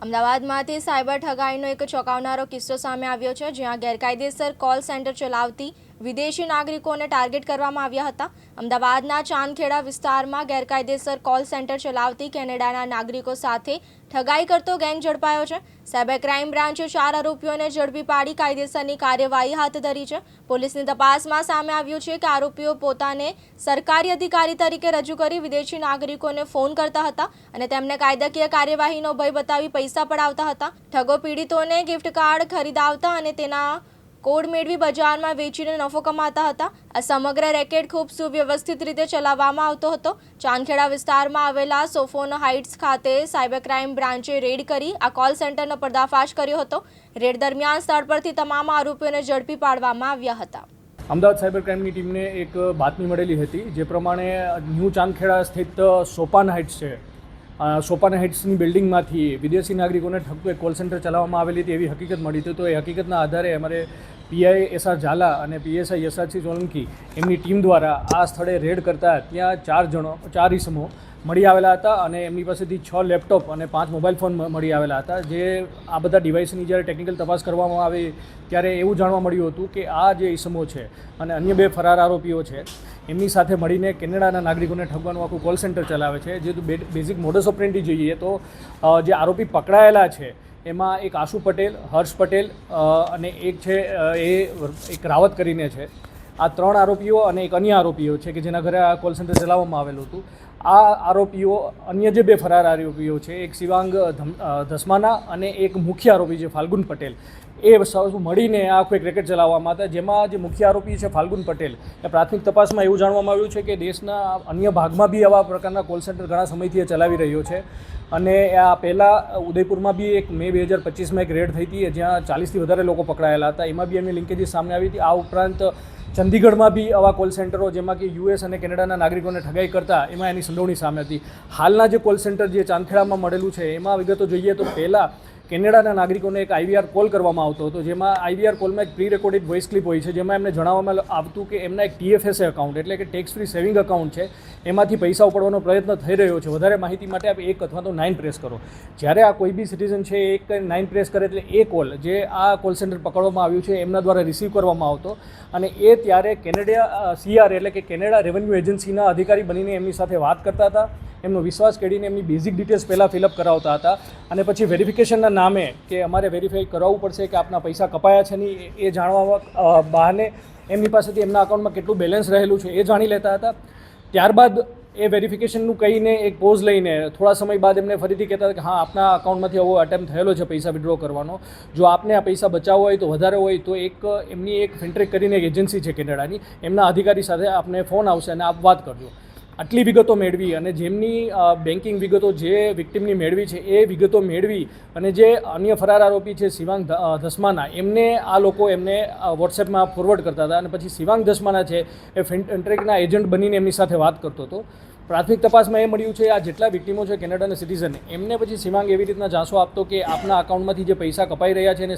અમદાવાદમાંથી cyber ઠગાઈનો એક ચોંકાવનારો કિસ્સો સામે આવ્યો છે, જ્યાં ગેરકાયદેસર કોલ સેન્ટર ચલાવતી વિદેશી નાગરિકોને ટાર્ગેટ કરવામાં આવ્યા હતા। અમદાવાદના ચાંદખેડા વિસ્તારમાં ગેરકાયદેસર કોલ સેન્ટર ચલાવતી કેનેડાના નાગરિકો સાથે ઠગાઈ કરતો ગેંગ ઝડપાયો છે। સાયબર ક્રાઇમ બ્રાન્ચે 4 આરોપીઓને ઝડપી પાડી કાયદેસરની કાર્યવાહી હાથ ધરી છે। પોલીસની તપાસમાં સામે આવ્યું છે કે આરોપીઓ પોતાને સરકારી અધિકારી તરીકે રજૂ કરી વિદેશી નાગરિકોને ફોન કરતા હતા અને તેમને કાયદાકીય કાર્યવાહીનો ભય બતાવી પૈસા પડાવતા હતા। ઠગો પીડિતોને ગિફ્ટ કાર્ડ ખરીદાવતા અને તેના કોડ મેળવી બજારમાં વેચીને નફો કમાતા હતા। આ સમગ્ર રેકેટ ખૂબ સુવ્યવસ્થિત રીતે ચલાવવામાં આવતો હતો। ચાંદખેડા વિસ્તારમાં આવેલા સોફોન હાઇટ્સ ખાતે સાયબર ક્રાઇમ બ્રાન્ચે રેડ કરી આ કોલ સેન્ટરનો પર્દાફાશ કર્યો હતો। રેડ દરમિયાન સ્થળ પરથી તમામ આરોપીઓને ઝડપી પાડવામાં આવ્યા હતા। અમદાવાદ સાયબર ક્રાઇમની ટીમને એક બાતમી મળેલી હતી, જે પ્રમાણે ન્યૂ ચાંદખેડા સ્થિત સોપાન હાઇટ્સ છે, સોપાન હાઇટ્સની બિલ્ડિંગમાંથી વિદેશી નાગરિકોને ઠગતું એક કોલ સેન્ટર ચલાવવામાં આવેલી હતી એવી હકીકત મળી હતી। તો એ હકીકતના આધારે અમારે પીઆઈ એસઆર ઝાલા અને પીએસઆઈ યશરાજસિંહ સોલંકી એમની ટીમ દ્વારા આ સ્થળે રેડ કરતા ત્યાં 4 ઇસમો મળી આવેલા હતા અને એમની પાસેથી 6 લેપટોપ અને 5 મોબાઈલ ફોન મળી આવેલા હતા। જે આ બધા ડિવાઇસની જ્યારે ટેકનિકલ તપાસ કરવામાં આવી ત્યારે એવું જાણવા મળ્યું હતું કે આ જે ઇસમો છે અને અન્ય 2 ફરાર આરોપીઓ છે એમની સાથે મળીને કેનેડાના નાગરિકોને ઠગવાનું આખું કોલ સેન્ટર ચલાવે છે। જે બેઝિક મોડસ ઓપરેન્ડી જોઈએ તો જે આરોપી પકડાયેલા છે એમાં એક આશુ પટેલ, હર્ષ પટેલ અને એક છે એક રાવત કરીને છે। આ 3 આરોપીઓ અને એક અન્ય આરોપીઓ છે કે જેના ઘરે આ કોલ સેન્ટર ચલાવવામાં આવેલું હતું। આ આરોપીઓ અન્ય જે 2 ફરાર આરોપીઓ છે, એક શિવાંગ ધસમાના અને એક મુખ્ય આરોપી છે ફાલ્ગુન પટેલ, એ સૌ મળીને આ આખું એક રેકેટ ચલાવવામાં હતા। જેમાં જે મુખ્ય આરોપી છે ફાલ્ગુન પટેલ, એ પ્રાથમિક તપાસમાં એવું જાણવામાં આવ્યું છે કે દેશના અન્ય ભાગમાં બી આવા પ્રકારના કોલ સેન્ટર ઘણા સમયથી ચલાવી રહ્યો છે અને આ પહેલાં ઉદયપુરમાં બી એક મે 2025માં એક રેડ થઈ હતી જ્યાં 40થી વધારે લોકો પકડાયેલા હતા, એમાં બી એમની લિંકેજીસ સામે આવી હતી। આ ઉપરાંત ચંદીગઢમાં બી આવા કોલ સેન્ટરો જેમાં કે યુએસ અને કેનેડાના નાગરિકોને ઠગાઈ કરતા એમાં એની સંડોવણી સામે હતી। હાલના જે કોલ સેન્ટર જે ચાંદખેડામાં મળેલું છે એમાં વિગતો જોઈએ તો પહેલાં કેનેડાના નાગરિકોને એક આઈવીઆર કોલ કરવામાં આવતો હતો, જેમાં આઈવીઆર કોલમાં એક પ્રી રેકોર્ડેડ વોઇસ ક્લિપ હોય છે, જેમાં એમને જણાવવામાં આવતું કે એમના એક TFSA એકાઉન્ટ એટલે કે ટેક્સ ફ્રી સેવિંગ એકાઉન્ટ છે, એમાંથી પૈસા ઉપાડવાનો પ્રયત્ન થઈ રહ્યો છે। વધારે માહિતી માટે આપ 1 અથવા તો 9 પ્રેસ કરો। જ્યારે આ કોઈ બી સિટીઝન છે એક 9 પ્રેસ કરે એટલે એ કોલ જે આ કોલ સેન્ટર પકડવામાં આવ્યું છે એમના દ્વારા રિસીવ કરવામાં આવતો અને એ ત્યારે કેનેડા CR એટલે કે કેનેડા રેવન્યુ એજન્સીના અધિકારી બનીને એમની સાથે વાત કરતા હતા, એમનો વિશ્વાસ કરીને એમની બેઝિક ડિટેલ્સ પહેલાં ફિલઅપ કરાવતા હતા અને પછી વેરિફિકેશનના નામે કે અમારે વેરીફાઈ કરાવવું પડશે કે આપના પૈસા કપાયા છે નહીં એ જાણવા બહાને એમની પાસેથી એમના અકાઉન્ટમાં કેટલું બેલેન્સ રહેલું છે એ જાણી લેતા હતા। ત્યારબાદ એ વેરિફિકેશનનું કહીને એક પોઝ લઈને થોડા સમય બાદ એમને ફરીથી કહેતા હતા કે હા, આપના અકાઉન્ટમાંથી આવો અટેમ્પ્ટ થયેલો છે પૈસા વિડ્રો કરવાનો, જો આપને આ પૈસા બચાવવા હોય તો વધારે હોય તો એમની એક ફિનટ્રેક કરીને એક એજન્સી છે કેનેડાની, એમના અધિકારી સાથે આપને ફોન આવશે અને આપ વાત કરજો। આટલી વિગતો મેળવી અને જેમની બેન્કિંગ વિગતો જે વિક્ટિમની મેળવી છે એ વિગતો મેળવી અને જે અન્ય ફરાર આરોપી છે શિવાંગ ધસમાના, એમને આ લોકો એમને વોટ્સએપમાં ફોરવર્ડ કરતા હતા અને પછી શિવાંગ ધસમાના છે એ ફિનટ્રેકના એજન્ટ બનીને એમની સાથે વાત કરતો હતો। પ્રાથમિક તપાસમાં એ મળ્યું છે આ જેટલા વિક્ટિમો છે કેનેડાના સિટીઝન, એમને પછી શિવાંગ એવી રીતના ઝાંસો આપતો કે આપના અકાઉન્ટમાંથી જે પૈસા કપાઈ રહ્યા છે એને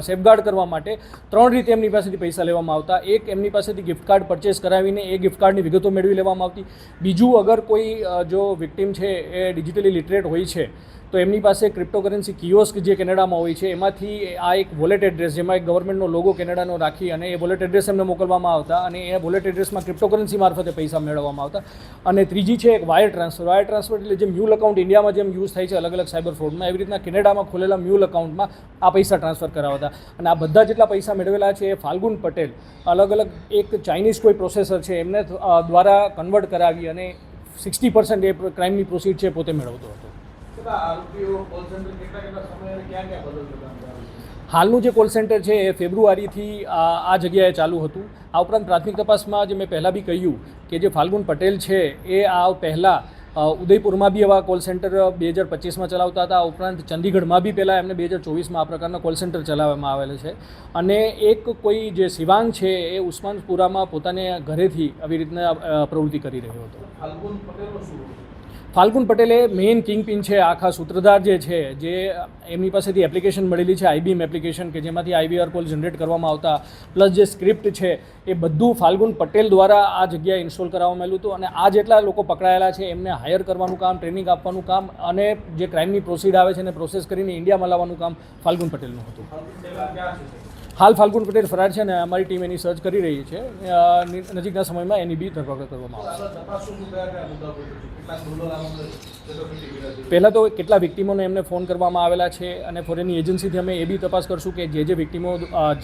સેફગાર્ડ કરવા માટે 3 રીતે એમની પાસેથી પૈસા લેવામાં આવતા। એક, એમની પાસેથી ગિફ્ટ કાર્ડ પરચેસ કરાવીને એ ગિફ્ટ કાર્ડની વિગતો મેળવી લેવામાં આવતી। બીજું, અગર કોઈ જો વિક્ટિમ છે એ ડિજિટલી લિટરેટ હોય છે તો એમની પાસે ક્રિપ્ટોકરન્સી કિયોસ્ક જે કેનેડામાં હોય છે એમાંથી આ એક વોલેટ એડ્રેસ જેમાં એક ગવર્મેન્ટનો લોગો કેનેડાનો રાખી અને એ વોલેટ એડ્રેસ એમને મોકલવામાં આવતા અને એ વોલેટ એડ્રેસમાં ક્રિપ્ટોકરન્સી મારફતે પૈસા મેળવવામાં આવતા। અને ત્રીજી છે એક વાયર ટ્રાન્સફર એટલે જે મ્યુલ અકાઉન્ટ ઇન્ડિયામાં જેમ યુઝ થાય છે અલગ અલગ સાયબર ફ્રોડમાં, એવી રીતના કેનેડામાં ખોલેલા મ્યુલ અકાઉન્ટમાં આ પૈસા ટ્રાન્સફર કરાવતા અને આ બધા જેટલા પૈસા મેળવેલા છે એ ફાલ્ગુન પટેલ અલગ અલગ એક ચાઇનીઝ કોઈ પ્રોસેસર છે એમને દ્વારા કન્વર્ટ કરાવી અને 60% એ ક્રાઇમની પ્રોસીડ છે પોતે મેળવતો હતો। હાલનું જે કોલ સેન્ટર છે એ ફેબ્રુઆરીથી આ જગ્યાએ ચાલુ હતું। આ ઉપરાંત પ્રાથમિક તપાસમાં જે મેં પહેલાં બી કહ્યું કે જે ફાલ્ગુન પટેલ છે એ આ પહેલાં ઉદયપુરમાં બી આવા કોલ સેન્ટર 2025માં ચલાવતા હતા। આ ઉપરાંત ચંદીગઢમાં બી પહેલાં એમને 2024માં આ પ્રકારના કોલ સેન્ટર ચલાવવામાં આવેલા છે અને એક કોઈ જે શિવાંગ છે એ ઉસ્માનપુરામાં પોતાને ઘરેથી આવી રીતના પ્રવૃત્તિ કરી રહ્યો હતો। ફાલ્ગુન પટેલે મેઇન કિંગપિન છે, આખા સૂત્રધાર જે છે, જે એમની પાસેથી એપ્લિકેશન મળેલી છે, આઈબીએમ એપ્લિકેશન, કે જેમાંથી આઈવીઆર કોલ જનરેટ કરવામાં આવતા, પ્લસ જે સ્ક્રિપ્ટ છે એ બધું ફાલ્ગુન પટેલ દ્વારા આ જગ્યાએ ઇન્સ્ટોલ કરાવવામાં આવ્યું હતું. અને આ જેટલા લોકો પકડાયેલા છે એમને હાયર કરવાનું કામ, ટ્રેનિંગ આપવાનું કામ અને જે ક્રાઇમની પ્રોસીડ આવે છે એને પ્રોસેસ કરીને ઇન્ડિયામાં લાવવાનું કામ ફાલ્ગુન પટેલનું હતું. હાલ ફાલ્ગુન પટેલ ફરાર છે અને અમારી ટીમ એની સર્ચ કરી રહી છે. નજીકના સમયમાં એની બી ધરપકડ કરવામાં આવશે. પહેલાં તો કેટલા વિક્ટીમોને એમને ફોન કરવામાં આવેલા છે અને ફોરેનની એજન્સીથી અમે એ બી તપાસ કરશું કે જે વિક્ટીમો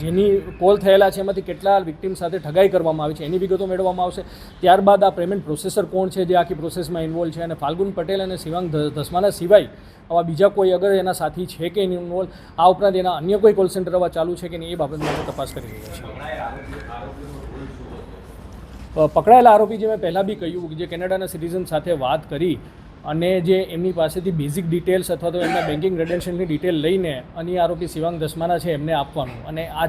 જેની કોલ થયેલા છે એમાંથી કેટલા વિક્ટીમ સાથે ઠગાઈ કરવામાં આવી છે એની વિગતો મેળવવામાં આવશે. ત્યારબાદ આ પેમેન્ટ પ્રોસેસર કોણ છે જે આખી પ્રોસેસમાં ઇન્વોલ્વ છે, અને ફાલ્ગુન પટેલ અને શિવાંગ ધસમાના સિવાય આવા બીજા કોઈ અગર એના સાથી છે કે એની ઇન્વોલ્વ, આ ઉપરાંત એના અન્ય કોઈ કોલ સેન્ટર આવા ચાલુ છે કે નહીં એ બાબતમાં તપાસ કરી રહ્યા છીએ. પકડાયેલા આરોપી જે મેં પહેલાં બી કહ્યું, જે કેનેડાના સિટીઝન સાથે વાત કરી અને જે એમની પાસેથી બેઝિક ડિટેલ્સ અથવા તો એમના બેન્કિંગ ક્રેડેન્શિયલની ડિટેલ લઈને અને આરોપી શિવાંગ ધસમાના છે એમને આપવાનું, અને આ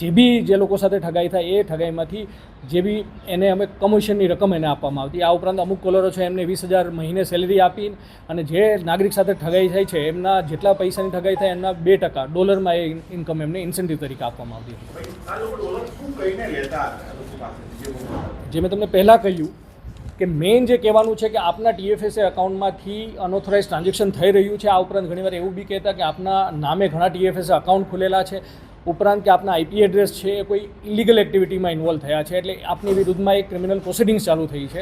જે બી જે લોકો સાથે ઠગાઈ થાય એ ઠગાઈમાંથી જે બી એને અમે કમિશનની રકમ એને આપવામાં આવતી. આ ઉપરાંત અમુક કોલરો છે એમને 20,000 મહિને સેલેરી આપી, અને જે નાગરિક સાથે ઠગાઈ થાય છે એમના જેટલા પૈસાની ઠગાઈ થાય એમના 2% ડોલરમાં એ ઇન્કમ એમને ઇન્સેન્ટિવ તરીકે આપવામાં આવતી. જે મેં તમને પહેલાં કહ્યું કે મેઇન જે કહેવાનું છે કે આપના TFSA અકાઉન્ટમાંથી અનઓથોરાઇઝ ટ્રાન્ઝેક્શન થઈ રહ્યું છે. આ ઉપરાંત ઘણીવાર એવું બી કહેતા કે આપના નામે ઘણા TFSA અકાઉન્ટ ખુલેલા છે, ઉપરાંત કે આપના IP એડ્રેસ છે એ કોઈ ઇલીગલ એક્ટિવિટીમાં ઇન્વોલ્વ થયા છે, એટલે આપની વિરુદ્ધમાં એક ક્રિમિનલ પ્રોસિડિંગ્સ ચાલુ થઈ છે.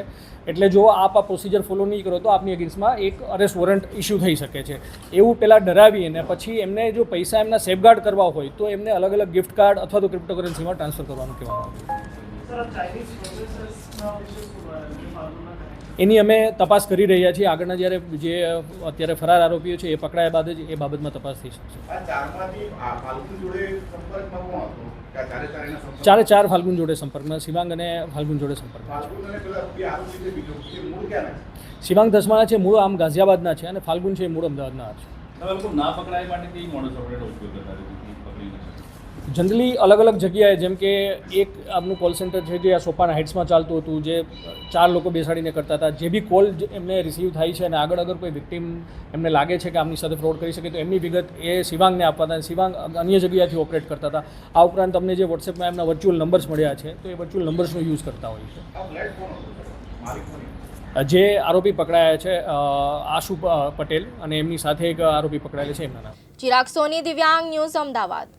એટલે જો આપ આ પ્રોસિજર ફોલો નહીં કરો તો આપની અગેન્સ્ટમાં એક અરેસ્ટ વોરંટ ઇસ્યુ થઈ શકે છે. એવું પહેલાં ડરાવીને પછી એમને જો પૈસા એમના સેફગાર્ડ કરવા હોય તો એમને અલગ અલગ ગિફ્ટ કાર્ડ અથવા તો ક્રિપ્ટોકરન્સીમાં ટ્રાન્સફર કરવાનું કહેવામાં આવ્યું. એની અમે તપાસ કરી રહ્યા છીએ. આગળના જ્યારે જે અત્યારે ફરાર આરોપીઓ છે એ પકડાયા બાદ જ એ બાબતમાં તપાસ થઈ શકશે. ચાર ફાલ્ગુન જોડે સંપર્કમાં, શિવાંગ અને ફાલ્ગુન જોડે સંપર્કમાં છે. શિવાંગ ધસમાના છે મૂળ આમ ગાઝિયાબાદના છે અને ફાલ્ગુન છે મૂળ અમદાવાદના છે. જનરલી અલગ અલગ જગ્યાએ, જેમ કે એક આપનું કોલ સેન્ટર છે જે આ સોપાના હાઇટ્સમાં ચાલતું હતું, જે 4 લોકો બેસાડીને કરતા હતા. જે બી કોલ એમને રિસીવ થાય છે અને આગળ અગર કોઈ વિક્ટીમ એમને લાગે છે કે આમની સાથે ફ્રોડ કરી શકે તો એમની વિગત એ શિવાંગને આપતા હતા. શિવાંગ અન્ય જગ્યાએથી ઓપરેટ કરતા હતા. આ ઉપરાંત અમને જે વોટ્સએપમાં એમના વર્ચ્યુઅલ નંબર્સ મળ્યા છે તો એ વર્ચ્યુઅલ નંબર્સનો યુઝ કરતા હોય છે. જે આરોપી પકડાયા છે આશુ પટેલ અને એમની સાથે એક આરોપી પકડાયેલ છે એમના નામ. ચિરાગ સોની, દિવ્યાંગ ન્યૂઝ, અમદાવાદ.